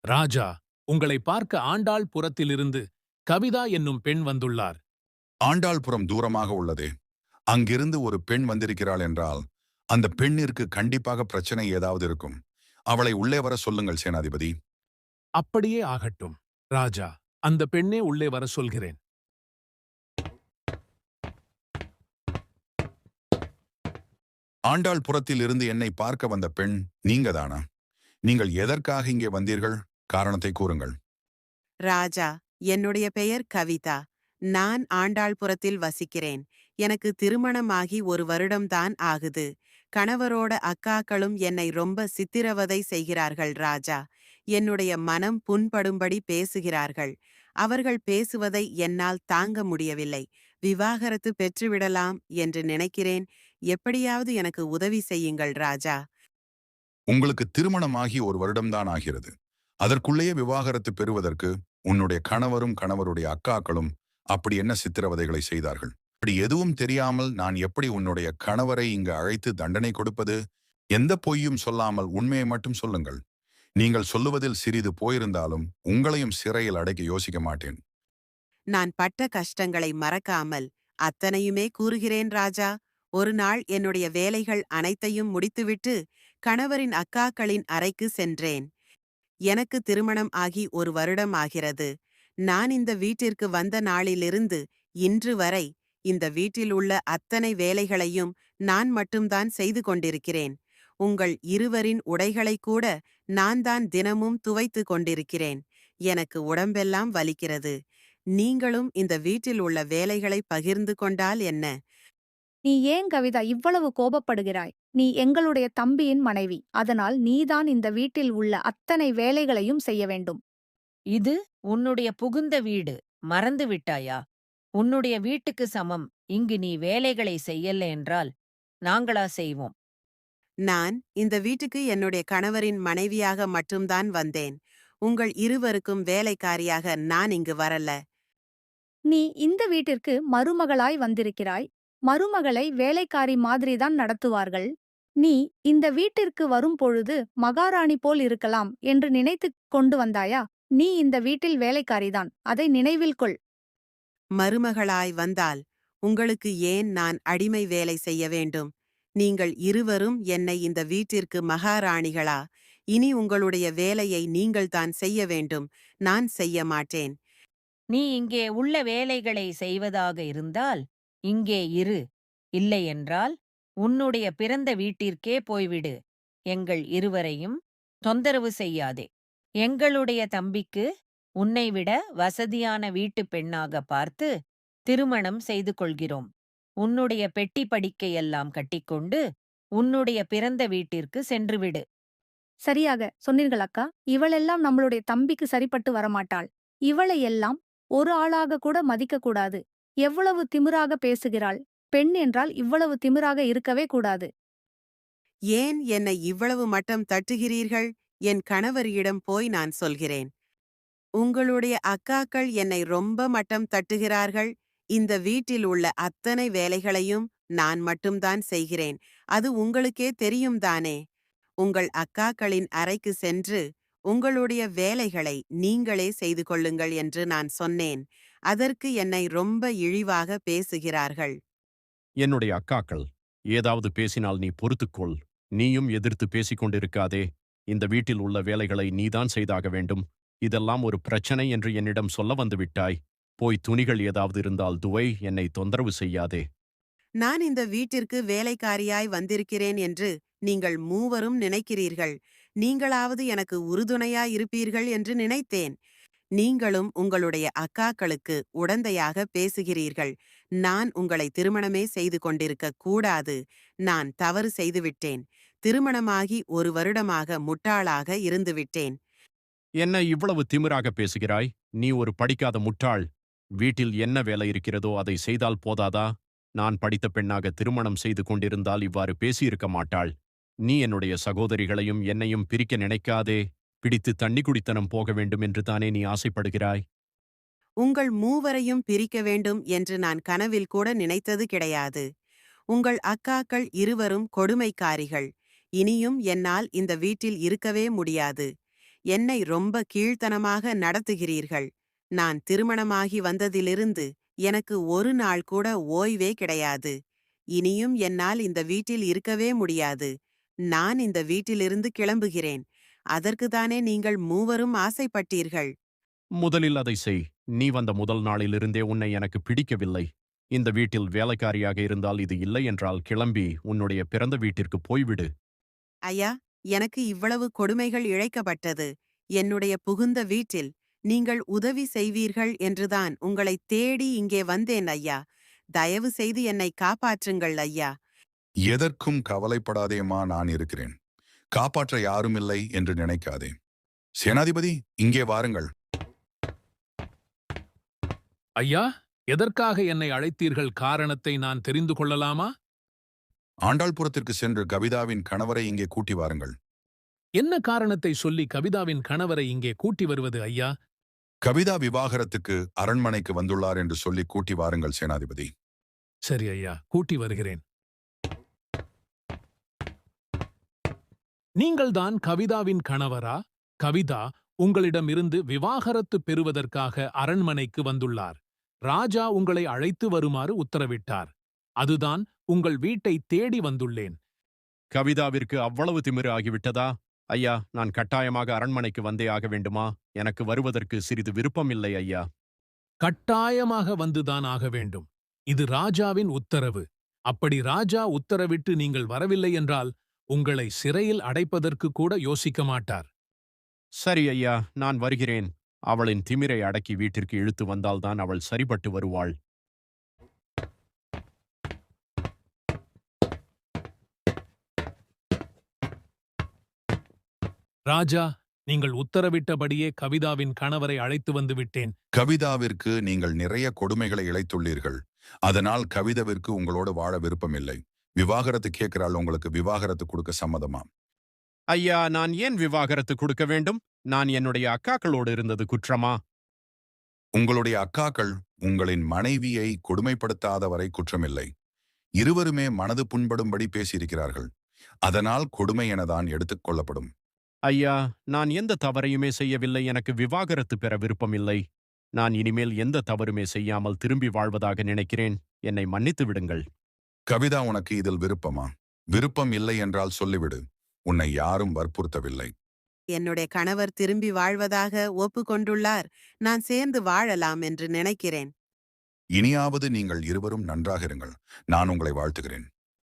ராஜா, உங்களை பார்க்க ஆண்டாள் புறத்திலிருந்து கவிதா என்னும் பெண் வந்துள்ளார். ஆண்டாள்புரம் தூரமாக உள்ளதே. அங்கிருந்து ஒரு பெண் வந்திருக்கிறாள் என்றால் அந்த பெண்ணிற்கு கண்டிப்பாக பிரச்சனை ஏதாவது இருக்கும். அவளை உள்ளே வர சொல்லுங்கள் சேனாதிபதி. அப்படியே ஆகட்டும். ராஜா, அந்த பெண்ணே உள்ளே வர சொல்கிறேன். ஆண்டாள்புரத்தில் இருந்து என்னை பார்க்க வந்த பெண் நீங்கதானா? நீங்கள் எதற்காக இங்கே வந்தீர்கள்? காரணத்தை கூறுங்கள். ராஜா, என்னுடைய பெயர் கவிதா. நான் ஆண்டாள்புரத்தில் வசிக்கிறேன். எனக்கு திருமணமாகி 1 வருடம்தான் ஆகுது. கணவரோட அக்காக்களும் என்னை ரொம்ப சித்திரவதை செய்கிறார்கள் ராஜா. என்னுடைய மனம் புண்படும்படி பேசுகிறார்கள். அவர்கள் பேசுவதை என்னால் தாங்க முடியவில்லை. விவாகரத்து பெற்றுவிடலாம் என்று நினைக்கிறேன். எப்படியாவது எனக்கு உதவி செய்யுங்கள் ராஜா. உங்களுக்கு திருமணமாகி 1 வருடம்தான் ஆகிறது. அதற்குள்ளேயே விவாகரத்து பெறுவதற்கு உன்னுடைய கணவரும் கணவருடைய அக்காக்களும் அப்படி என்ன சித்திரவதைகளை செய்தார்கள்? அப்படி எதுவும் தெரியாமல் நான் எப்படி உன்னுடைய கணவரை இங்கு அழைத்து தண்டனை கொடுப்பது? எந்த பொய்யும் சொல்லாமல் உண்மையை மட்டும் சொல்லுங்கள். நீங்கள் சொல்லுவதில் சிறிது போயிருந்தாலும் உங்களையும் சிறையில் அடைக்க யோசிக்க மாட்டேன். நான் பட்ட கஷ்டங்களை மறக்காமல் அத்தனையுமே கூறுகிறேன் ராஜா. ஒரு நாள் என்னுடைய வேலைகள் அனைத்தையும் முடித்துவிட்டு கணவரின் அக்காக்களின் அறைக்கு சென்றேன். எனக்கு திருமணம் ஆகி 1 வருடம் ஆகிறது. நான் இந்த வீட்டிற்கு வந்த நாளிலிருந்து இன்று வரை இந்த வீட்டில் உள்ள அத்தனை வேலைகளையும் நான் மட்டும்தான் செய்து கொண்டிருக்கிறேன். உங்கள் இருவரின் உடைகளை கூட நான் தான் தினமும் துவைத்து கொண்டிருக்கிறேன். எனக்கு உடம்பெல்லாம் வலிக்கிறது. நீங்களும் இந்த வீட்டில் உள்ள வேலைகளை பகிர்ந்து கொண்டால் என்ன? நீ ஏன் கவிதா இவ்வளவு கோபப்படுகிறாய்? நீ எங்களுடைய தம்பியின் மனைவி. அதனால் நீதான் இந்த வீட்டில் உள்ள அத்தனை வேலைகளையும் செய்ய வேண்டும். இது உன்னுடைய புகுந்த வீடு, மறந்து விட்டாயா? உன்னுடைய வீட்டுக்கு சமம். இங்கு நீ வேலைகளை செய்யல என்றால் நாங்களா செய்வோம்? நான் இந்த வீட்டுக்கு என்னுடைய கணவரின் மனைவியாக மட்டும்தான் வந்தேன். உங்கள் இருவருக்கும் வேலைக்காரியாக நான் இங்கு வரல. நீ இந்த வீட்டிற்கு மருமகளாய் வந்திருக்கிறாய். மருமகளை வேலைக்காரி மாதிரிதான் நடத்துவார்கள். நீ இந்த வீட்டிற்கு வரும் பொழுது மகாராணி போல் இருக்கலாம் என்று நினைத்துக் கொண்டு வந்தாயா? நீ இந்த வீட்டில் வேலைக்காரிதான். அதை நினைவில் கொள். மருமகளாய் வந்தால் உங்களுக்கு ஏன் நான் அடிமை வேலை செய்ய வேண்டும்? நீங்கள் இருவரும் என்னை இந்த வீட்டிற்கு மகாராணிகளா? இனி உங்களுடைய வேலையை நீங்கள்தான் செய்ய வேண்டும். நான் செய்ய மாட்டேன். நீ இங்கே உள்ள வேலைகளை செய்வதாக இருந்தால் இங்கே இரு. இல்லையென்றால் உன்னுடைய பிறந்த வீட்டிற்கே போய்விடு. எங்கள் இருவரையும் தொந்தரவு செய்யாதே. எங்களுடைய தம்பிக்கு உன்னைவிட வசதியான வீட்டுப் பெண்ணாக பார்த்து திருமணம் செய்து கொள்கிறோம். உன்னுடைய பெட்டி படிக்கையெல்லாம் கட்டிக்கொண்டு உன்னுடைய பிறந்த வீட்டிற்கு சென்றுவிடு. சரியாக சொன்னீர்கள் அக்கா. இவளெல்லாம் நம்மளுடைய தம்பிக்கு சரிப்பட்டு வரமாட்டாள். இவளை எல்லாம் ஒரு ஆளாக கூட மதிக்கக்கூடாது. எவ்வளவு திமிராக பேசுகிறாள். பெண் என்றால் இவ்வளவு திமிராக இருக்கவே கூடாது. ஏன் என்னை இவ்வளவு மட்டம் தட்டுகிறீர்கள்? என் கணவரிடம் போய் நான் சொல்கிறேன். உங்களுடைய அக்காக்கள் என்னை ரொம்ப மட்டம் தட்டுகிறார்கள். இந்த வீட்டில் உள்ள அத்தனை வேலைகளையும் நான் மட்டும்தான் செய்கிறேன். அது உங்களுக்கே தெரியும் தானே. உங்கள் அக்காக்களின் அறைக்கு சென்று உங்களுடைய வேலைகளை நீங்களே செய்து கொள்ளுங்கள் என்று நான் சொன்னேன். அதற்கு என்னை ரொம்ப இழிவாக பேசுகிறார்கள். என்னுடைய அக்காக்கள் ஏதாவது பேசினால் நீ பொறுத்துக்கொள். நீயும் எதிர்த்து பேசிக் கொண்டிருக்காதே. இந்த வீட்டில் உள்ள வேலைகளை நீதான் செய்தாக வேண்டும். இதெல்லாம் ஒரு பிரச்சனை என்று என்னிடம் சொல்ல வந்து விட்டாய். போய் துணிகள் ஏதாவது இருந்தால் துவை, என்னை தொந்தரவு செய்யாதே. நான் இந்த வீட்டிற்கு வேலைக்காரியாய் வந்திருக்கிறேன் என்று நீங்கள் மூவரும் நினைக்கிறீர்கள். நீங்களாவது எனக்கு உறுதுணையாய் இருப்பீர்கள் என்று நினைத்தேன். நீங்களும் உங்களுடைய அக்காக்களுக்கு உடந்தையாக பேசுகிறீர்கள். நான் உங்களை திருமணமே செய்து கொண்டிருக்க கூடாது. நான் தவறு செய்துவிட்டேன். திருமணமாகி 1 வருடமாக முட்டாளாக இருந்துவிட்டேன். என்ன இவ்வளவு திமிராக பேசுகிறாய்? நீ ஒரு படிக்காத முட்டாள். வீட்டில் என்ன வேலை இருக்கிறதோ அதை செய்தால் போதாதா? நான் படித்த பெண்ணாக திருமணம் செய்து கொண்டிருந்தால் இவ்வாறு பேசியிருக்க மாட்டாள். நீ என்னுடைய சகோதரிகளையும் என்னையும் பிரிக்க நினைக்காதே. பிடித்து தண்ணி குடித்தனம் போக வேண்டும் என்று தானே நீ ஆசைப்படுகிறாய்? உங்கள் மூவரையும் பிரிக்க வேண்டும் என்று நான் கனவில் கூட நினைத்தது கிடையாது. உங்கள் அக்காக்கள் இருவரும் கொடுமைக்காரிகள். இனியும் என்னால் இந்த வீட்டில் இருக்கவே முடியாது. என்னை ரொம்ப கீழ்த்தனமாக நடத்துகிறீர்கள். நான் திருமணமாகி வந்ததிலிருந்து எனக்கு ஒரு நாள் கூட ஓய்வே கிடையாது. இனியும் என்னால் இந்த வீட்டில் இருக்கவே முடியாது. நான் இந்த வீட்டிலிருந்து கிளம்புகிறேன். அதற்குதானே நீங்கள் மூவரும் ஆசைப்பட்டீர்கள். முதலில் அதை செய். நீ வந்த முதல் நாளிலிருந்தே உன்னை எனக்கு பிடிக்கவில்லை. இந்த வீட்டில் வேலைக்காரியாக இருந்தால் இது இல்லை என்றால் கிளம்பி உன்னுடைய பிறந்த வீட்டிற்கு போய்விடு. ஐயா, எனக்கு இவ்வளவு கொடுமைகள் இழைக்கப்பட்டது. என்னுடைய புகுந்த வீட்டில் நீங்கள் உதவி செய்வீர்கள் என்றுதான் உங்களைத் தேடி இங்கே வந்தேன் ஐயா. தயவு செய்து என்னை காப்பாற்றுங்கள் ஐயா. எதற்கும் கவலைப்படாதேம்மா, நான் இருக்கிறேன். காப்பாற்ற யாருமில்லை என்று நினைக்காதே. சேனாதிபதி, இங்கே வாருங்கள். ஐயா, எதற்காக என்னை அழைத்தீர்கள்? காரணத்தை நான் தெரிந்து கொள்ளலாமா? ஆண்டாள்புரத்திற்கு சென்று கவிதாவின் கணவரை இங்கே கூட்டி வாருங்கள். என்ன காரணத்தை சொல்லி கவிதாவின் கணவரை இங்கே கூட்டி வருவது ஐயா? கவிதா விவாகரத்துக்கு அரண்மனைக்கு வந்துள்ளார் என்று சொல்லி கூட்டி வாருங்கள் சேனாதிபதி. சரி ஐயா, கூட்டி வருகிறேன். நீங்கள்தான் கவிதாவின் கணவரா? கவிதா உங்களிடமிருந்து விவாகரத்து பெறுவதற்காக அரண்மனைக்கு வந்துள்ளார். ராஜா உங்களை அழைத்து வருமாறு உத்தரவிட்டார். அதுதான் உங்கள் வீட்டை தேடி வந்துள்ளேன். கவிதாவிற்கு அவ்வளவு திமிரு ஆகிவிட்டதா? ஐயா, நான் கட்டாயமாக அரண்மனைக்கு வந்தே ஆக வேண்டுமா? எனக்கு வருவதற்கு சிறிது விருப்பமில்லை ஐயா. கட்டாயமாக வந்துதான் ஆக வேண்டும். இது ராஜாவின் உத்தரவு. அப்படி ராஜா உத்தரவிட்டு நீங்கள் வரவில்லை என்றால் உங்களை சிறையில் அடைப்பதற்கு கூட யோசிக்க மாட்டார். சரி ஐயா, நான் வருகிறேன். அவளின் திமிரை அடக்கி வீட்டிற்கு இழுத்து வந்தால்தான் அவள் சரிபட்டு வருவாள். ராஜா, நீங்கள் உத்தரவிட்டபடியே கவிதாவின் கணவரை அழைத்து வந்து விட்டேன். கவிதாவிற்கு நீங்கள் நிறைய கொடுமைகளை இழைத்துள்ளீர்கள். அதனால் கவிதாவிற்கு உங்களோடு வாழ விருப்பமில்லை. விவாகரத்து கேட்கிறாள். உங்களுக்கு விவாகரத்து கொடுக்க சம்மதமா? ஐயா, நான் ஏன் விவாகரத்து கொடுக்க வேண்டும்? நான் என்னுடைய அக்காக்களோடு இருந்தது குற்றமா? உங்களுடைய அக்காக்கள் உங்களின் மனைவியை கொடுமைப்படுத்தாதவரை குற்றமில்லை. இருவருமே மனது புண்படும்படி பேசியிருக்கிறார்கள். அதனால் கொடுமை எனதான் எடுத்துக் கொள்ளப்படும். ஐயா, நான் எந்த தவறையுமே செய்யவில்லை. எனக்கு விவாகரத்து பெற விருப்பமில்லை. நான் இனிமேல் எந்த தவறுமே செய்யாமல் திரும்பி வாழ்வதாக நினைக்கிறேன். என்னை மன்னித்து விடுங்கள். கவிதா, உனக்கு இதில் விருப்பமா? விருப்பம் இல்லை என்றால் சொல்லிவிடு. உன்னை யாரும் வற்புறுத்தவில்லை. என்னுடைய கணவர் திரும்பி வாழ்வதாக ஒப்புக்கொண்டுள்ளார். நான் சேர்ந்து வாழலாம் என்று நினைக்கிறேன். இனியாவது நீங்கள் இருவரும் நன்றாக இருங்கள். நான் உங்களை வாழ்த்துகிறேன்.